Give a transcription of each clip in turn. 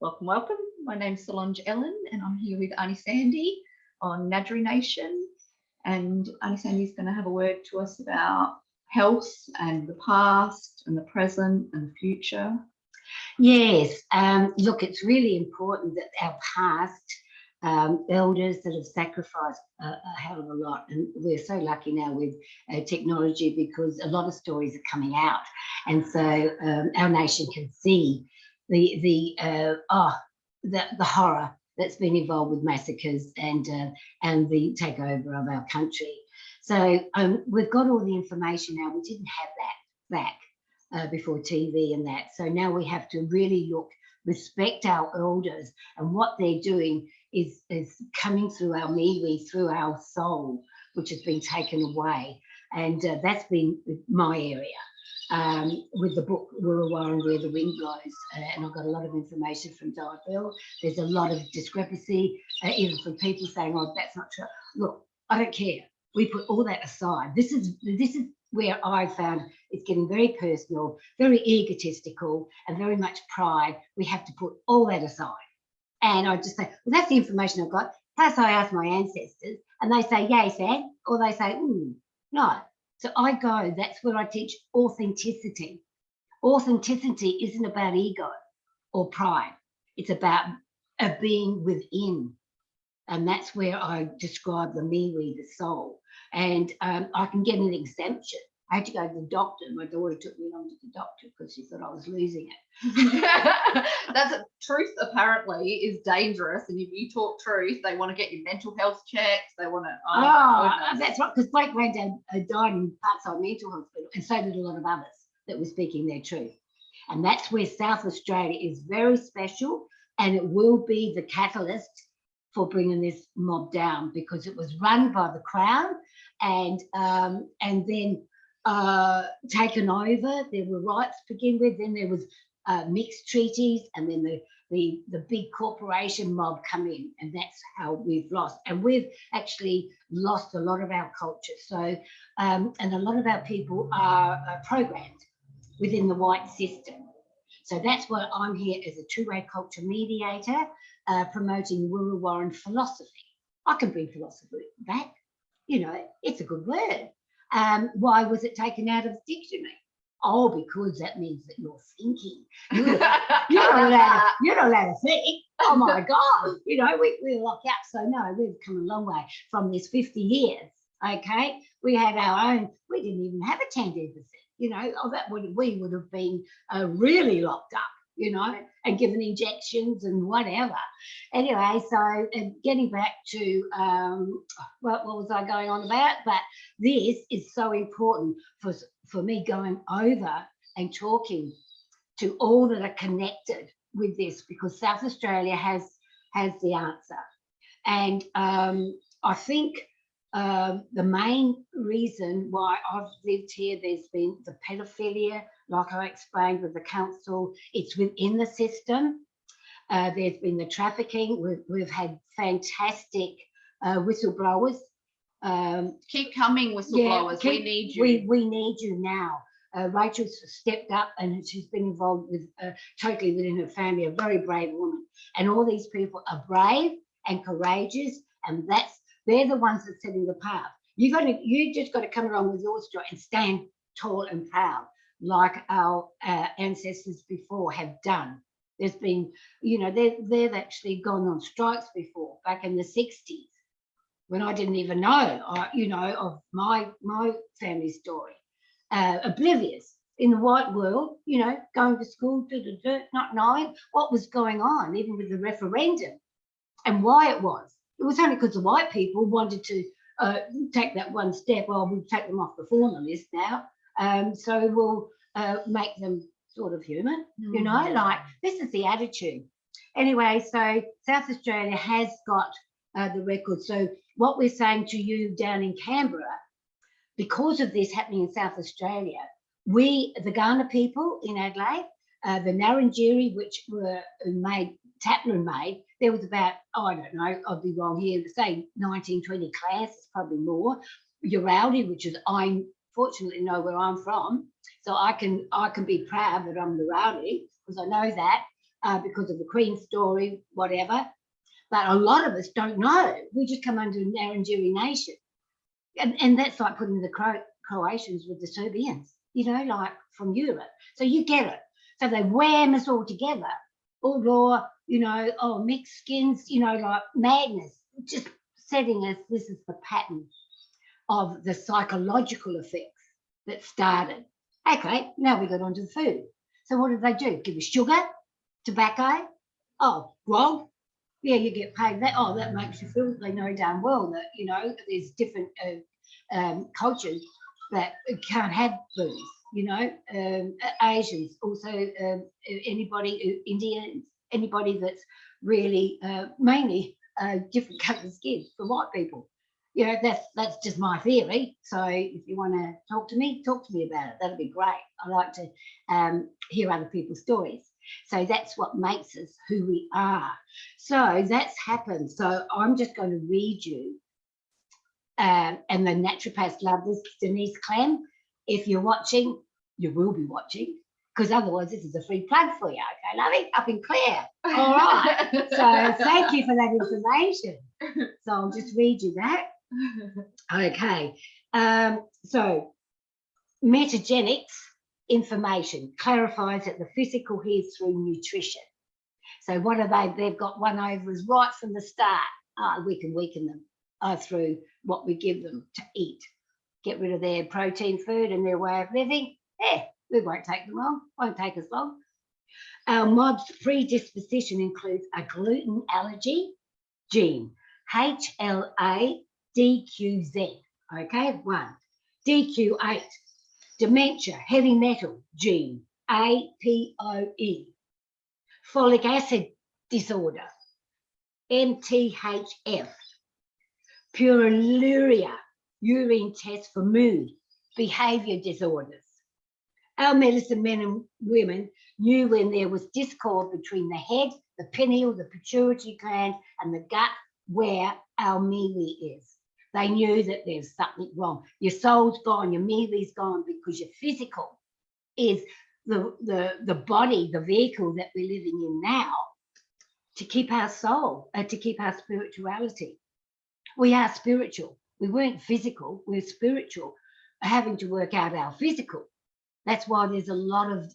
Welcome, welcome. My name's Solange Ellen and I'm here with Auntie Sandy on Nadri Nation. And Auntie Sandy's going to have a word to us about health and the past and the present and the future. Yes, look, it's really important that our past elders that have sacrificed a hell of a lot, and we're so lucky now with technology because a lot of stories are coming out, and so our nation can see the horror that's been involved with massacres and the takeover of our country. So we've got all the information now. We didn't have that back before TV and that. So now we have to really respect our elders, and what they're doing is coming through our MeWe, through our soul, which has been taken away. And that's been my area. With the book Wurruwara and Where the Wind Blows, and I've got a lot of information from Di Bell. There's a lot of discrepancy, even from people saying, "Oh, that's not true." Look, I don't care. We put all that aside. This is where I found it's getting very personal, very egotistical, and very much pride. We have to put all that aside. And I just say, well, that's the information I've got. Plus, I ask my ancestors, and they say, "Yay, Sam," or they say, "No." So I go, that's where I teach authenticity. Authenticity isn't about ego or pride. It's about a being within. And that's where I describe the MeWe, the soul. And I can get an exemption. I had to go to the doctor. My daughter took me along to the doctor because she thought I was losing it. Truth apparently is dangerous, and if you talk truth, they want to get your mental health checked. They want to. That's right. Because my granddad died in Parkside Mental Hospital, and so did a lot of others that were speaking their truth. And that's where South Australia is very special, and it will be the catalyst for bringing this mob down, because it was run by the Crown and then taken over. There were rights to begin with, then there was mixed treaties, and then the big corporation mob come in, and that's how we've lost. And we've actually lost a lot of our culture. So and a lot of our people are programmed within the white system. So that's why I'm here as a two-way culture mediator, promoting Wurruwaran philosophy. I can bring philosophy back. You know, it's a good word. Why was it taken out of the dictionary? Oh, because that means that you're thinking. You're not allowed to think. Oh my God, you know, we're locked out. So no, we've come a long way from this 50 years. Okay, we had our own. We didn't even have a 10%. You know, we would have been really locked up, you know, and given injections and whatever. Anyway, so getting back to what was I going on about? But this is so important for me going over and talking to all that are connected with this, because South Australia has the answer. And I think the main reason why I've lived here, there's been the pedophilia, like I explained with the council. It's within the system. There's been the trafficking. We've had fantastic whistleblowers. Keep coming, whistleblowers. We need you. We need you now. Rachel's stepped up, and she's been involved with totally within her family, a very brave woman. And all these people are brave and courageous, and they're the ones that are setting the path. You just got to come along with your story and stand tall and proud, like our ancestors before have done. There's been, you know, they've actually gone on strikes before, back in the 60s, when I didn't even know, you know, of my family story. Oblivious in the white world, you know, going to school, not knowing what was going on, even with the referendum and why it was. It was only because the white people wanted to take that one step. Well, we'll take them off the fauna list now, so we'll make them sort of human, you know, like this is the attitude. Anyway, so South Australia has got the record. So what we're saying to you down in Canberra, because of this happening in South Australia, the Kaurna people in Adelaide, the Ngarrindjeri, which were Taplin made, there was about, I don't know, I'll be wrong here, say 19, 20 clans, it's probably more. Uraldi, which is, I fortunately know where I'm from, so I can be proud that I'm Uraldi, because I know that. because of the Queen story, whatever. But a lot of us don't know. We just come under Ngarrindjeri Nation. And that's like putting the Croatians with the Serbians, like from Europe. So you get it. So they wham us all together. Or, mixed skins, like madness. Just setting us, this is the pattern of the psychological effects that started. Okay, now we got onto the food. So what did they do? Give us sugar, tobacco, grog. Yeah, you get paid that. Oh, that makes you feel. They know damn well that, there's different cultures that can't have booze, Asians, also anybody, Indians, anybody that's really mainly different colour of skin for white people. That's just my theory. So if you want to talk to me about it. That'd be great. I like to hear other people's stories. So that's what makes us who we are. So that's happened. So I'm just going to read you, and the naturopaths love this, Denise Clem. If you're watching, you will be watching, because otherwise this is a free plug for you. Okay, lovey? Up and clear. All right. So thank you for that information. So I'll just read you that. Okay. So metagenics information clarifies that the physical heals through nutrition. So what are they? They've got one over us right from the start. We can weaken them through what we give them to eat. Get rid of their protein food and their way of living. It won't take them long. Won't take us long. Our mob's predisposition includes a gluten allergy gene, HLA-DQZ. Okay, 1. DQ8. Dementia, heavy metal gene, APOE. Folic acid disorder, MTHF. Purinuria, urine test for mood, behaviour disorders. Our medicine men and women knew when there was discord between the head, the pineal, the pituitary gland, and the gut where our MeWe is. They knew that there's something wrong. Your soul's gone, your MeWe's gone, because your physical is the body, the vehicle that we're living in now to keep our soul, to keep our spirituality. We are spiritual. We weren't physical, we're spiritual, having to work out our physical. That's why there's a lot of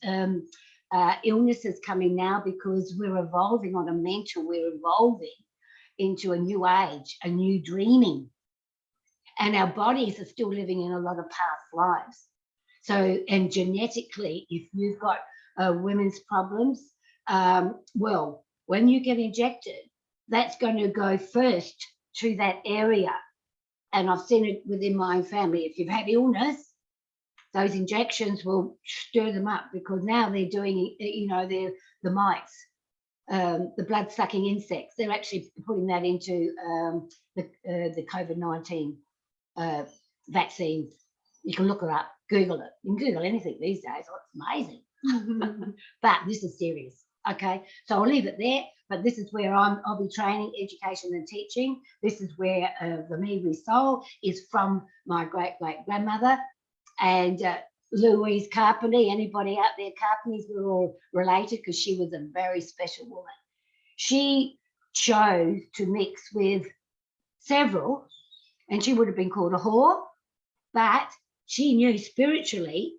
illnesses coming now, because we're evolving on a mental, we're evolving into a new age, a new dreaming. And our bodies are still living in a lot of past lives. So, and genetically, if you've got women's problems, well, when you get injected, that's going to go first to that area. And I've seen it within my own family. If you've had illness, those injections will stir them up, because now they're doing, they're the mites, the blood-sucking insects. They're actually putting that into the COVID-19 vaccines. You can look it up, Google it. You can Google anything these days. Oh, it's amazing. But this is serious. Okay, so I'll leave it there. But this is where I'll be training, education and teaching. This is where the MeWe Soul is from my great-great-grandmother. And Louise Carpenter, anybody out there, Carpenters, we're all related, because she was a very special woman. She chose to mix with several, and she would have been called a whore, but she knew spiritually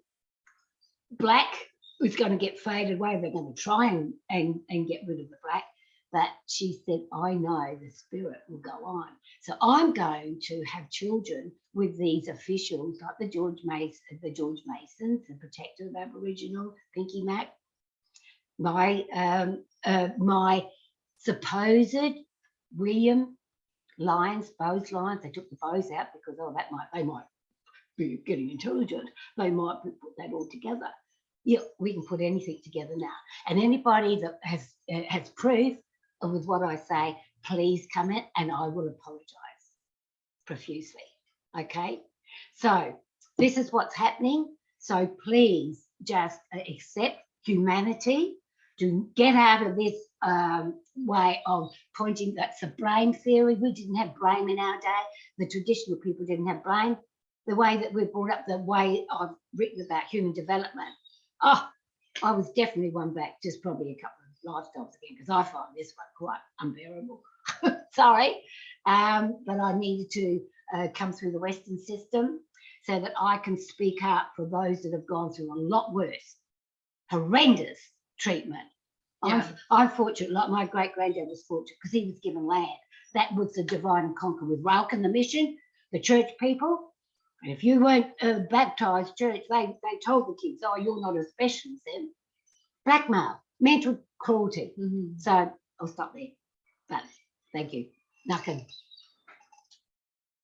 black was going to get faded away. They're going to try and get rid of the black. But she said, I know the spirit will go on. So I'm going to have children with these officials, like the George Masons, the Protector of Aboriginal, Pinky Mac, my supposed William Lyons, bows Lyons. They took the bows out because they might be getting intelligent. They might put that all together. Yeah, we can put anything together now. And anybody that has proof with what I say, please comment and I will apologise profusely. Okay, so this is what's happening. So please just accept humanity, to get out of this way of pointing. That's a brain theory. We didn't have brain in our day. The traditional people didn't have brain. The way that we're brought up, the way I've written about human development. Oh, I was definitely one back, just probably a couple of lifestyles again, because I find this one quite unbearable. Sorry, but I needed to come through the Western system so that I can speak out for those that have gone through a lot worse, horrendous treatment. Yeah. I'm fortunate, like my great granddad was fortunate because he was given land. That was the divide and conquer with Rauk and the mission, the church people. And if you weren't baptised church, they told the kids, oh, you're not a specialist then. Blackmail, mental cruelty. Mhm. So I'll stop there. But thank you. Nothing.